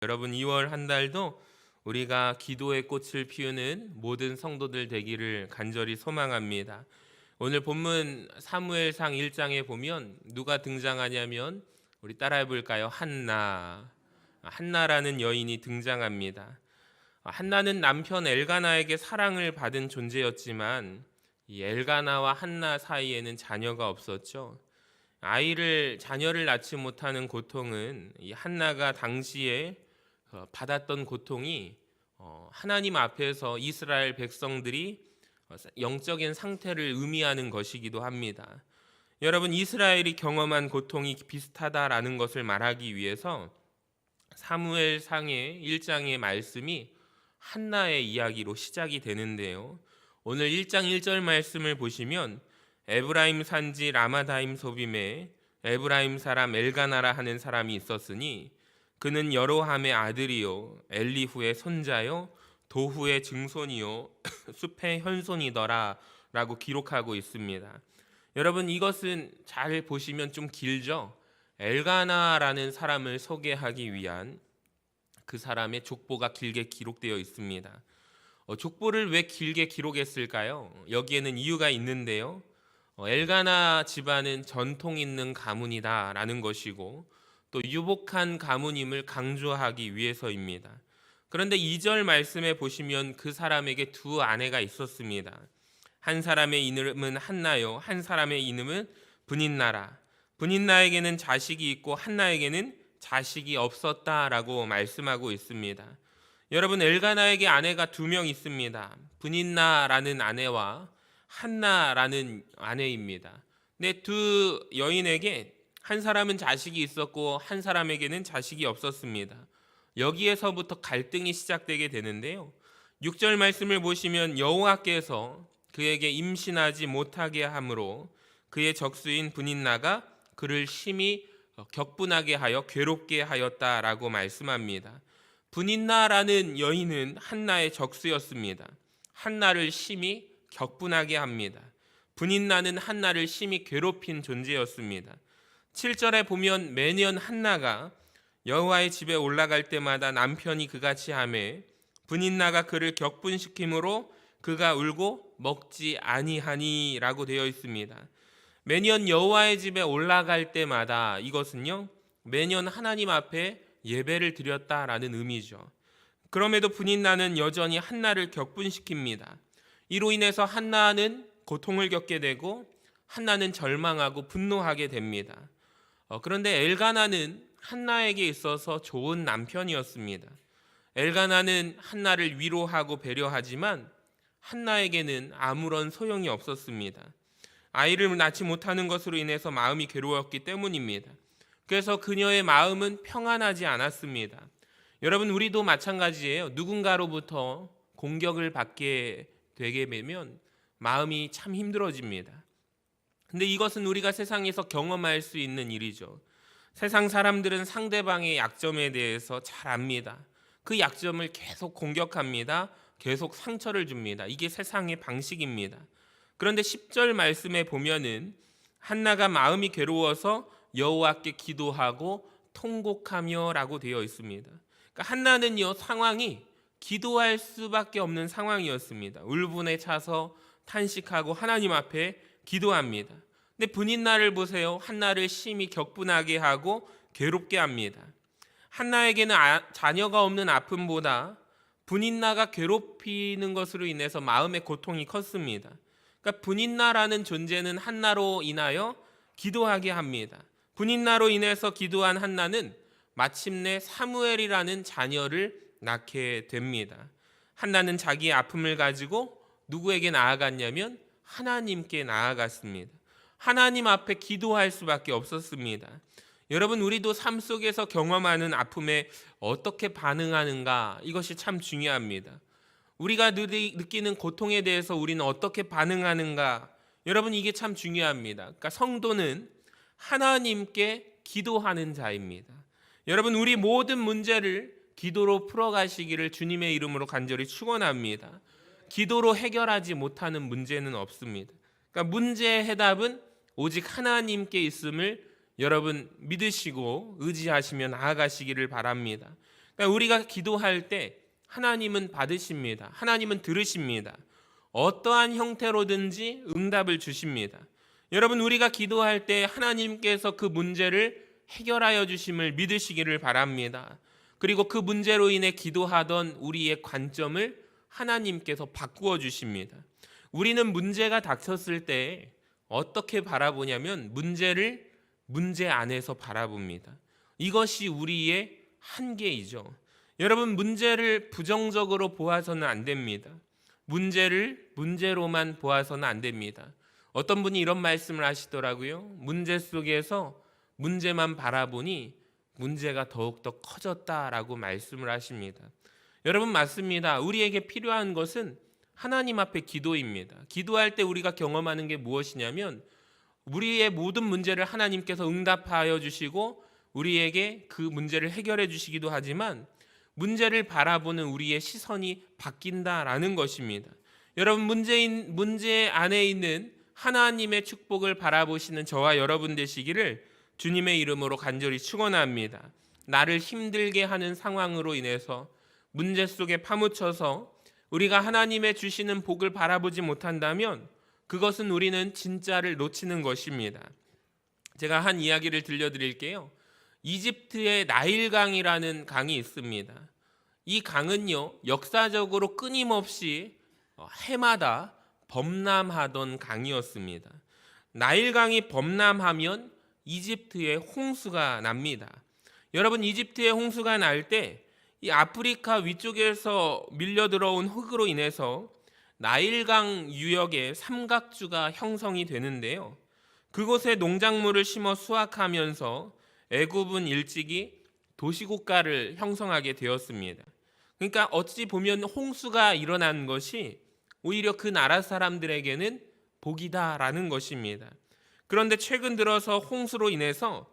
여러분 2월 한 달도 우리가 기도의 꽃을 피우는 모든 성도들 되기를 간절히 소망합니다. 오늘 본문 사무엘상 1장에 보면 누가 등장하냐면 우리 따라해 볼까요? 한나라는 여인이 등장합니다. 한나는 남편 엘가나에게 사랑을 받은 존재였지만 이 엘가나와 한나 사이에는 자녀가 없었죠. 자녀를 낳지 못하는 고통은 이 한나가 당시에 받았던 고통이 하나님 앞에서 이스라엘 백성들이 영적인 상태를 의미하는 것이기도 합니다. 여러분, 이스라엘이 경험한 고통이 비슷하다라는 것을 말하기 위해서 사무엘상의 1장의 말씀이 한나의 이야기로 시작이 되는데요. 오늘 1장 1절 말씀을 보시면 에브라임 산지 라마다임 소빔에 에브라임 사람 엘가나라 하는 사람이 있었으니 그는 여로함의 아들이요 엘리후의 손자요 도후의 증손이요 숲의 현손이더라 라고 기록하고 있습니다. 여러분, 이것은 잘 보시면 좀 길죠. 엘가나라는 사람을 소개하기 위한 그 사람의 족보가 길게 기록되어 있습니다. 족보를 왜 길게 기록했을까요? 여기에는 이유가 있는데요. 엘가나 집안은 전통 있는 가문이다라는 것이고 또 유복한 가문임을 강조하기 위해서입니다. 그런데 2절 말씀에 보시면 그 사람에게 두 아내가 있었습니다. 한 사람의 이름은 한나요, 한 사람의 이름은 브닌나라. 브닌나에게는 자식이 있고 한나에게는 자식이 없었다라고 말씀하고 있습니다. 여러분, 엘가나에게 아내가 2명 있습니다. 브닌나라는 아내와 한나라는 아내입니다. 근데 두 여인에게 한 사람은 자식이 있었고 한 사람에게는 자식이 없었습니다. 여기에서부터 갈등이 시작되게 되는데요. 6절 말씀을 보시면 여호와께서 그에게 임신하지 못하게 함으로 그의 적수인 브닌나가 그를 심히 격분하게 하여 괴롭게 하였다라고 말씀합니다. 브닌나라는 여인은 한나의 적수였습니다. 한나를 심히 격분하게 합니다. 브닌나는 한나를 심히 괴롭힌 존재였습니다. 7절에 보면 매년 한나가 여호와의 집에 올라갈 때마다 남편이 그같이 하매 브닌나가 그를 격분시킴으로 그가 울고 먹지 아니하니라고 되어 있습니다. 매년 여호와의 집에 올라갈 때마다, 이것은요 매년 하나님 앞에 예배를 드렸다라는 의미죠. 그럼에도 브닌나는 여전히 한나를 격분시킵니다. 이로 인해서 한나는 고통을 겪게 되고 한나는 절망하고 분노하게 됩니다. 그런데 엘가나는 한나에게 있어서 좋은 남편이었습니다. 엘가나는 한나를 위로하고 배려하지만 한나에게는 아무런 소용이 없었습니다. 아이를 낳지 못하는 것으로 인해서 마음이 괴로웠기 때문입니다. 그래서 그녀의 마음은 평안하지 않았습니다. 여러분, 우리도 마찬가지예요. 누군가로부터 공격을 받게 되게 되면 마음이 참 힘들어집니다. 근데 이것은 우리가 세상에서 경험할 수 있는 일이죠. 세상 사람들은 상대방의 약점에 대해서 잘 압니다. 그 약점을 계속 공격합니다. 계속 상처를 줍니다. 이게 세상의 방식입니다. 그런데 10절 말씀에 보면은 한나가 마음이 괴로워서 여호와께 기도하고 통곡하며 라고 되어 있습니다. 그러니까 한나는요, 상황이 기도할 수밖에 없는 상황이었습니다. 울분에 차서 탄식하고 하나님 앞에 기도합니다. 근데 브닌나를 보세요. 한나를 심히 격분하게 하고 괴롭게 합니다. 한나에게는 자녀가 없는 아픔보다 브닌나가 괴롭히는 것으로 인해서 마음의 고통이 컸습니다. 그러니까 브닌나라는 존재는 한나로 인하여 기도하게 합니다. 브닌나로 인해서 기도한 한나는 마침내 사무엘이라는 자녀를 낳게 됩니다. 한나는 자기의 아픔을 가지고 누구에게 나아갔냐면 하나님께 나아갔습니다. 하나님 앞에 기도할 수밖에 없었습니다. 여러분, 우리도 삶 속에서 경험하는 아픔에 어떻게 반응하는가, 이것이 참 중요합니다. 우리가 느끼는 고통에 대해서 우리는 어떻게 반응하는가, 여러분, 이게 참 중요합니다. 그러니까 성도는 하나님께 기도하는 자입니다. 여러분, 우리 모든 문제를 기도로 풀어가시기를 주님의 이름으로 간절히 축원합니다. 기도로 해결하지 못하는 문제는 없습니다. 그러니까 문제의 해답은 오직 하나님께 있음을 여러분 믿으시고 의지하시며 나아가시기를 바랍니다. 그러니까 우리가 기도할 때 하나님은 받으십니다. 하나님은 들으십니다. 어떠한 형태로든지 응답을 주십니다. 여러분, 우리가 기도할 때 하나님께서 그 문제를 해결하여 주심을 믿으시기를 바랍니다. 그리고 그 문제로 인해 기도하던 우리의 관점을 하나님께서 바꾸어 주십니다. 우리는 문제가 닥쳤을 때 어떻게 바라보냐면 문제를 문제 안에서 바라봅니다. 이것이 우리의 한계이죠. 여러분, 문제를 부정적으로 보아서는 안 됩니다. 문제를 문제로만 보아서는 안 됩니다. 어떤 분이 이런 말씀을 하시더라고요. 문제 속에서 문제만 바라보니 문제가 더욱더 커졌다라고 말씀을 하십니다. 여러분, 맞습니다. 우리에게 필요한 것은 하나님 앞에 기도입니다. 기도할 때 우리가 경험하는 게 무엇이냐면 우리의 모든 문제를 하나님께서 응답하여 주시고 우리에게 그 문제를 해결해 주시기도 하지만 문제를 바라보는 우리의 시선이 바뀐다라는 것입니다. 여러분, 문제 안에 있는 하나님의 축복을 바라보시는 저와 여러분 되시기를 주님의 이름으로 간절히 축원합니다. 나를 힘들게 하는 상황으로 인해서 문제 속에 파묻혀서 우리가 하나님의 주시는 복을 바라보지 못한다면 그것은 우리는 진짜를 놓치는 것입니다. 제가 한 이야기를 들려드릴게요. 이집트의 나일강이라는 강이 있습니다. 이 강은요, 역사적으로 끊임없이 해마다 범람하던 강이었습니다. 나일강이 범람하면 이집트에 홍수가 납니다. 여러분, 이집트에 홍수가 날 때 이 아프리카 위쪽에서 밀려 들어온 흙으로 인해서 나일강 유역에 삼각주가 형성이 되는데요. 그곳에 농작물을 심어 수확하면서 애굽은 일찍이 도시국가를 형성하게 되었습니다. 그러니까 어찌 보면 홍수가 일어난 것이 오히려 그 나라 사람들에게는 복이다라는 것입니다. 그런데 최근 들어서 홍수로 인해서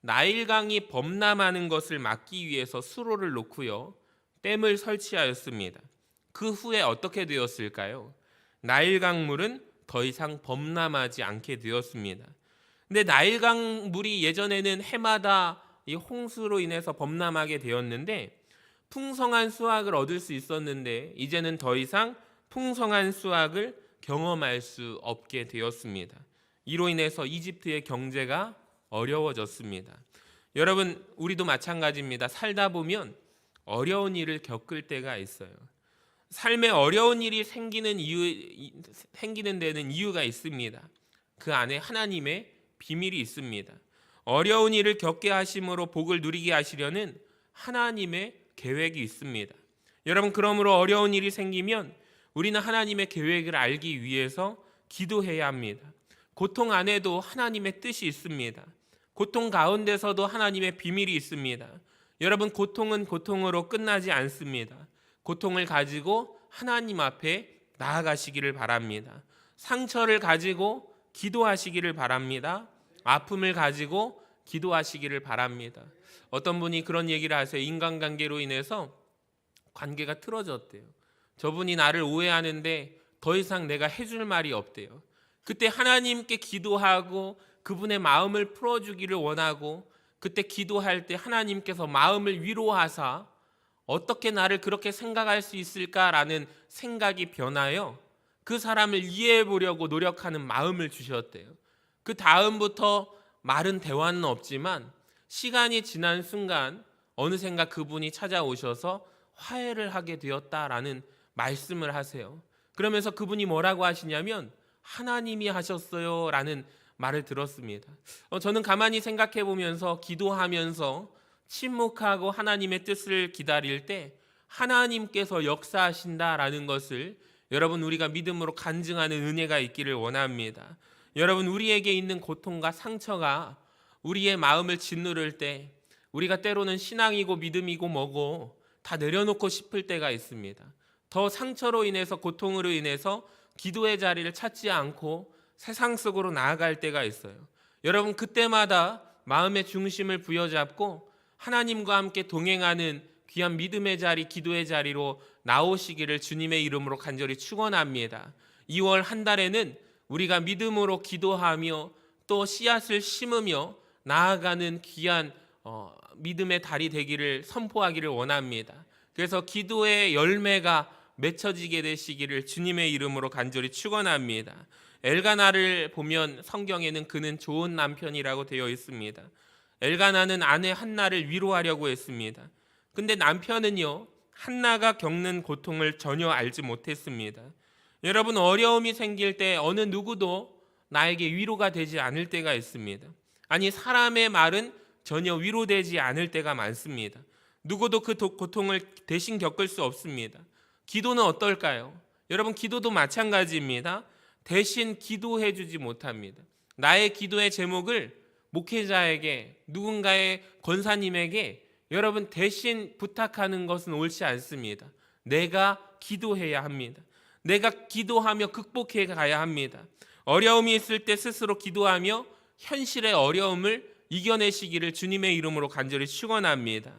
나일강이 범람하는 것을 막기 위해서 수로를 놓고요, 댐을 설치하였습니다. 그 후에 어떻게 되었을까요? 나일강 물은 더 이상 범람하지 않게 되었습니다. 근데 나일강 물이 예전에는 해마다 이 홍수로 인해서 범람하게 되었는데 풍성한 수확을 얻을 수 있었는데 이제는 더 이상 풍성한 수확을 경험할 수 없게 되었습니다. 이로 인해서 이집트의 경제가 어려워졌습니다. 여러분, 우리도 마찬가지입니다. 살다 보면 어려운 일을 겪을 때가 있어요. 삶에 어려운 일이 생기는 데는 이유가 있습니다. 그 안에 하나님의 비밀이 있습니다. 어려운 일을 겪게 하심으로 복을 누리게 하시려는 하나님의 계획이 있습니다. 여러분, 그러므로 어려운 일이 생기면 우리는 하나님의 계획을 알기 위해서 기도해야 합니다. 고통 안에도 하나님의 뜻이 있습니다. 고통 가운데서도 하나님의 비밀이 있습니다. 여러분, 고통은 고통으로 끝나지 않습니다. 고통을 가지고 하나님 앞에 나아가시기를 바랍니다. 상처를 가지고 기도하시기를 바랍니다. 아픔을 가지고 기도하시기를 바랍니다. 어떤 분이 그런 얘기를 하세요. 인간관계로 인해서 관계가 틀어졌대요. 저분이 나를 오해하는데 더 이상 내가 해줄 말이 없대요. 그때 하나님께 기도하고 그분의 마음을 풀어주기를 원하고 그때 기도할 때 하나님께서 마음을 위로하사 어떻게 나를 그렇게 생각할 수 있을까라는 생각이 변하여 그 사람을 이해해 보려고 노력하는 마음을 주셨대요. 그 다음부터 말은 대화는 없지만 시간이 지난 순간 어느샌가 그분이 찾아오셔서 화해를 하게 되었다라는 말씀을 하세요. 그러면서 그분이 뭐라고 하시냐면 하나님이 하셨어요 라는 말을 들었습니다. 저는 가만히 생각해 보면서 기도하면서 침묵하고 하나님의 뜻을 기다릴 때 하나님께서 역사하신다라는 것을 여러분, 우리가 믿음으로 간증하는 은혜가 있기를 원합니다. 여러분, 우리에게 있는 고통과 상처가 우리의 마음을 짓누를 때 우리가 때로는 신앙이고 믿음이고 뭐고 다 내려놓고 싶을 때가 있습니다. 더 상처로 인해서, 고통으로 인해서 기도의 자리를 찾지 않고 세상 속으로 나아갈 때가 있어요. 여러분, 그때마다 마음의 중심을 부여잡고 하나님과 함께 동행하는 귀한 믿음의 자리, 기도의 자리로 나오시기를 주님의 이름으로 간절히 축원합니다. 2월 한 달에는 우리가 믿음으로 기도하며 또 씨앗을 심으며 나아가는 귀한 믿음의 달이 되기를 선포하기를 원합니다. 그래서 기도의 열매가 맺혀지게 되시기를 주님의 이름으로 간절히 축원합니다. 엘가나를 보면 성경에는 그는 좋은 남편이라고 되어 있습니다. 엘가나는 아내 한나를 위로하려고 했습니다. 근데 남편은요, 한나가 겪는 고통을 전혀 알지 못했습니다. 여러분, 어려움이 생길 때 어느 누구도 나에게 위로가 되지 않을 때가 있습니다. 아니, 사람의 말은 전혀 위로되지 않을 때가 많습니다. 누구도 그 고통을 대신 겪을 수 없습니다. 기도는 어떨까요? 여러분, 기도도 마찬가지입니다. 대신 기도해 주지 못합니다. 나의 기도의 제목을 목회자에게, 누군가의 권사님에게 여러분 대신 부탁하는 것은 옳지 않습니다. 내가 기도해야 합니다. 내가 기도하며 극복해 가야 합니다. 어려움이 있을 때 스스로 기도하며 현실의 어려움을 이겨내시기를 주님의 이름으로 간절히 축원합니다.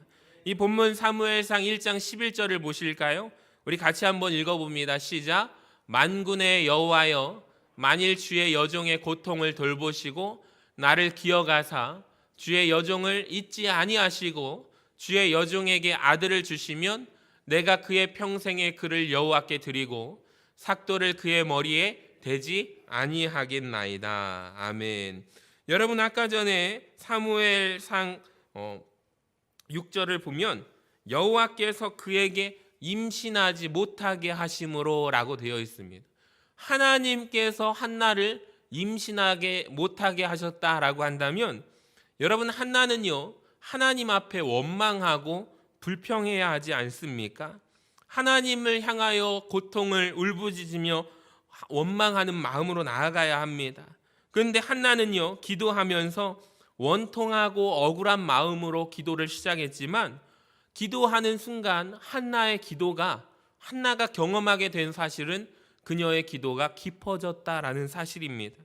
이 본문 사무엘상 1장 11절을 보실까요? 우리 같이 한번 읽어봅니다. 시작. 만군의 여호와여, 만일 주의 여종의 고통을 돌보시고 나를 기억하사 주의 여종을 잊지 아니하시고 주의 여종에게 아들을 주시면 내가 그의 평생의 그를 여호와께 드리고 삭도를 그의 머리에 대지 아니하겠나이다. 아멘. 여러분, 아까 전에 사무엘상 6절을 보면 여호와께서 그에게 임신하지 못하게 하심으로 라고 되어 있습니다. 하나님께서 한나를 임신하게 못하게 하셨다라고 한다면 여러분, 한나는요, 하나님 앞에 원망하고 불평해야 하지 않습니까? 하나님을 향하여 고통을 울부짖으며 원망하는 마음으로 나아가야 합니다. 그런데 한나는요, 기도하면서 원통하고 억울한 마음으로 기도를 시작했지만 기도하는 순간 한나가 경험하게 된 사실은 그녀의 기도가 깊어졌다라는 사실입니다.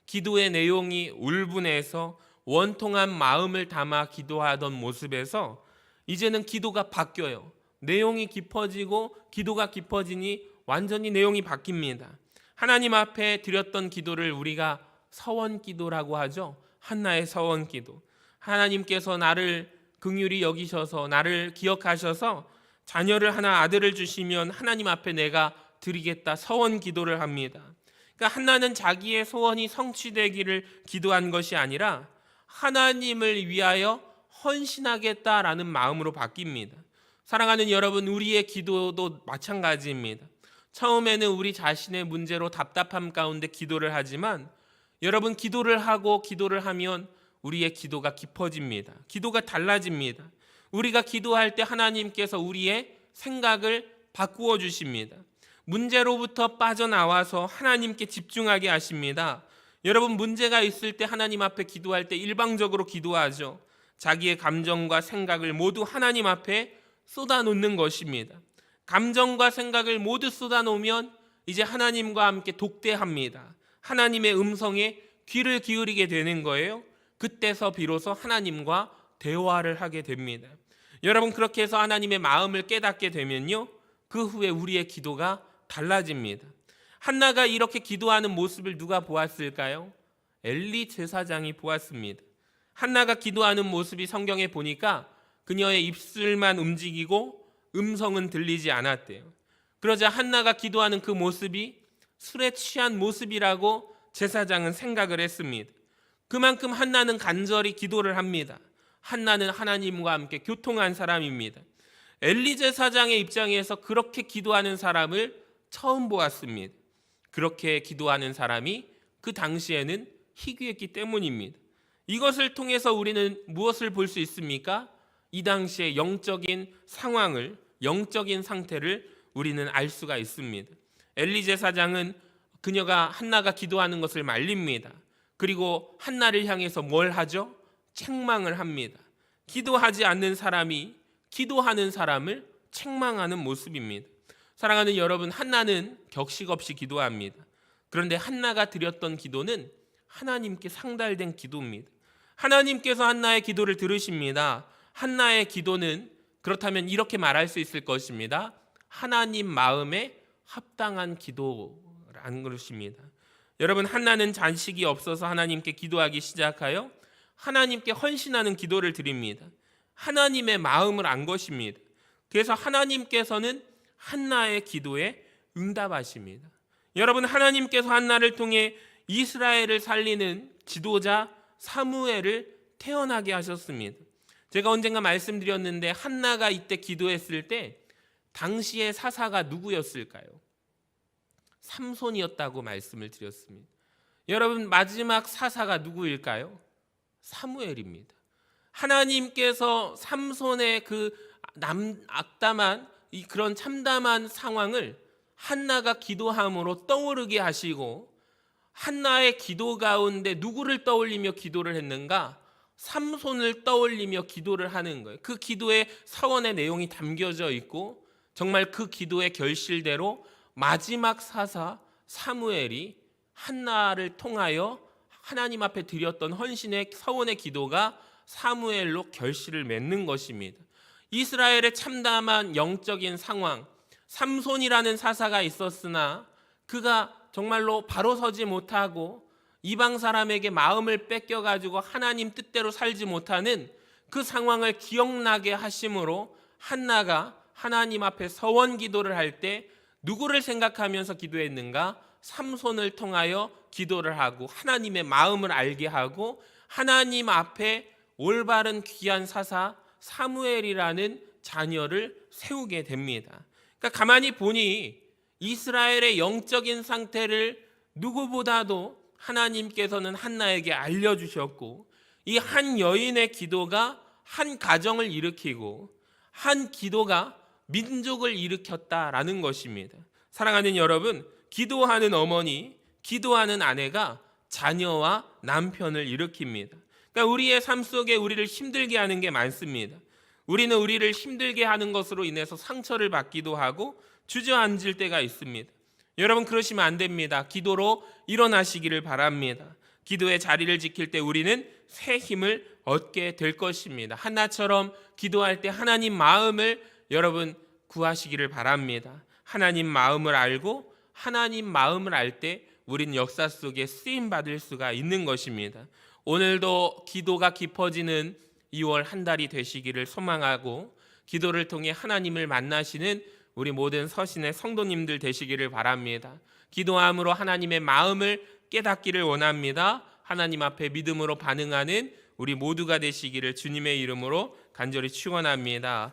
기도의 내용이 울분해서 원통한 마음을 담아 기도하던 모습에서 이제는 기도가 바뀌어요. 내용이 깊어지고 기도가 깊어지니 완전히 내용이 바뀝니다. 하나님 앞에 드렸던 기도를 우리가 서원기도라고 하죠. 한나의 서원기도. 하나님께서 나를 긍휼히 여기셔서 나를 기억하셔서 자녀를 하나, 아들을 주시면 하나님 앞에 내가 드리겠다, 서원기도를 합니다. 그러니까 한나는 자기의 소원이 성취되기를 기도한 것이 아니라 하나님을 위하여 헌신하겠다라는 마음으로 바뀝니다. 사랑하는 여러분, 우리의 기도도 마찬가지입니다. 처음에는 우리 자신의 문제로 답답함 가운데 기도를 하지만 여러분, 기도를 하면 우리의 기도가 깊어집니다. 기도가 달라집니다. 우리가 기도할 때 하나님께서 우리의 생각을 바꾸어 주십니다. 문제로부터 빠져나와서 하나님께 집중하게 하십니다. 여러분, 문제가 있을 때 하나님 앞에 기도할 때 일방적으로 기도하죠. 자기의 감정과 생각을 모두 하나님 앞에 쏟아놓는 것입니다. 감정과 생각을 모두 쏟아놓으면 이제 하나님과 함께 독대합니다. 하나님의 음성에 귀를 기울이게 되는 거예요. 그때서 비로소 하나님과 대화를 하게 됩니다. 여러분, 그렇게 해서 하나님의 마음을 깨닫게 되면요, 그 후에 우리의 기도가 달라집니다. 한나가 이렇게 기도하는 모습을 누가 보았을까요? 엘리 제사장이 보았습니다. 한나가 기도하는 모습이 성경에 보니까 그녀의 입술만 움직이고 음성은 들리지 않았대요. 그러자 한나가 기도하는 그 모습이 술에 취한 모습이라고 제사장은 생각을 했습니다. 그만큼 한나는 간절히 기도를 합니다. 한나는 하나님과 함께 교통한 사람입니다. 엘리 제사장의 입장에서 그렇게 기도하는 사람을 처음 보았습니다. 그렇게 기도하는 사람이 그 당시에는 희귀했기 때문입니다. 이것을 통해서 우리는 무엇을 볼 수 있습니까? 이 당시의 영적인 상황을, 영적인 상태를 우리는 알 수가 있습니다. 엘리 제사장은 그녀가 한나가 기도하는 것을 말립니다. 그리고 한나를 향해서 뭘 하죠? 책망을 합니다. 기도하지 않는 사람이 기도하는 사람을 책망하는 모습입니다. 사랑하는 여러분, 한나는 격식 없이 기도합니다. 그런데 한나가 드렸던 기도는 하나님께 상달된 기도입니다. 하나님께서 한나의 기도를 들으십니다. 한나의 기도는 그렇다면 이렇게 말할 수 있을 것입니다. 하나님 마음에 합당한 기도라는 것입니다. 여러분, 한나는 자식이 없어서 하나님께 기도하기 시작하여 하나님께 헌신하는 기도를 드립니다. 하나님의 마음을 안 것입니다. 그래서 하나님께서는 한나의 기도에 응답하십니다. 여러분, 하나님께서 한나를 통해 이스라엘을 살리는 지도자 사무엘을 태어나게 하셨습니다. 제가 언젠가 말씀드렸는데 한나가 이때 기도했을 때 당시의 사사가 누구였을까요? 삼손이었다고 말씀을 드렸습니다. 여러분, 마지막 사사가 누구일까요? 사무엘입니다. 하나님께서 삼손의 그 악담한 그런 참담한 상황을 한나가 기도함으로 떠오르게 하시고, 한나의 기도 가운데 누구를 떠올리며 기도를 했는가? 삼손을 떠올리며 기도를 하는 거예요. 그 기도의 서원의 내용이 담겨져 있고, 정말 그 기도의 결실대로 마지막 사사 사무엘이 한나를 통하여 하나님 앞에 드렸던 헌신의 서원의 기도가 사무엘로 결실을 맺는 것입니다. 이스라엘의 참담한 영적인 상황, 삼손이라는 사사가 있었으나 그가 정말로 바로 서지 못하고 이방 사람에게 마음을 뺏겨가지고 하나님 뜻대로 살지 못하는 그 상황을 기억나게 하심으로 한나가 하나님 앞에 서원 기도를 할 때 누구를 생각하면서 기도했는가? 삼손을 통하여 기도를 하고 하나님의 마음을 알게 하고 하나님 앞에 올바른 귀한 사사 사무엘이라는 자녀를 세우게 됩니다. 그러니까 가만히 보니 이스라엘의 영적인 상태를 누구보다도 하나님께서는 한나에게 알려주셨고, 이 한 여인의 기도가 한 가정을 일으키고 한 기도가 민족을 일으켰다라는 것입니다. 사랑하는 여러분, 기도하는 어머니, 기도하는 아내가 자녀와 남편을 일으킵니다. 그러니까 우리의 삶 속에 우리를 힘들게 하는 게 많습니다. 우리는 우리를 힘들게 하는 것으로 인해서 상처를 받기도 하고 주저앉을 때가 있습니다. 여러분, 그러시면 안 됩니다. 기도로 일어나시기를 바랍니다. 기도의 자리를 지킬 때 우리는 새 힘을 얻게 될 것입니다. 한나처럼 기도할 때 하나님 마음을 여러분 구하시기를 바랍니다. 하나님 마음을 알고 하나님 마음을 알 때 우린 역사 속에 쓰임 받을 수가 있는 것입니다. 오늘도 기도가 깊어지는 2월 한 달이 되시기를 소망하고, 기도를 통해 하나님을 만나시는 우리 모든 서신의 성도님들 되시기를 바랍니다. 기도함으로 하나님의 마음을 깨닫기를 원합니다. 하나님 앞에 믿음으로 반응하는 우리 모두가 되시기를 주님의 이름으로 간절히 축원합니다.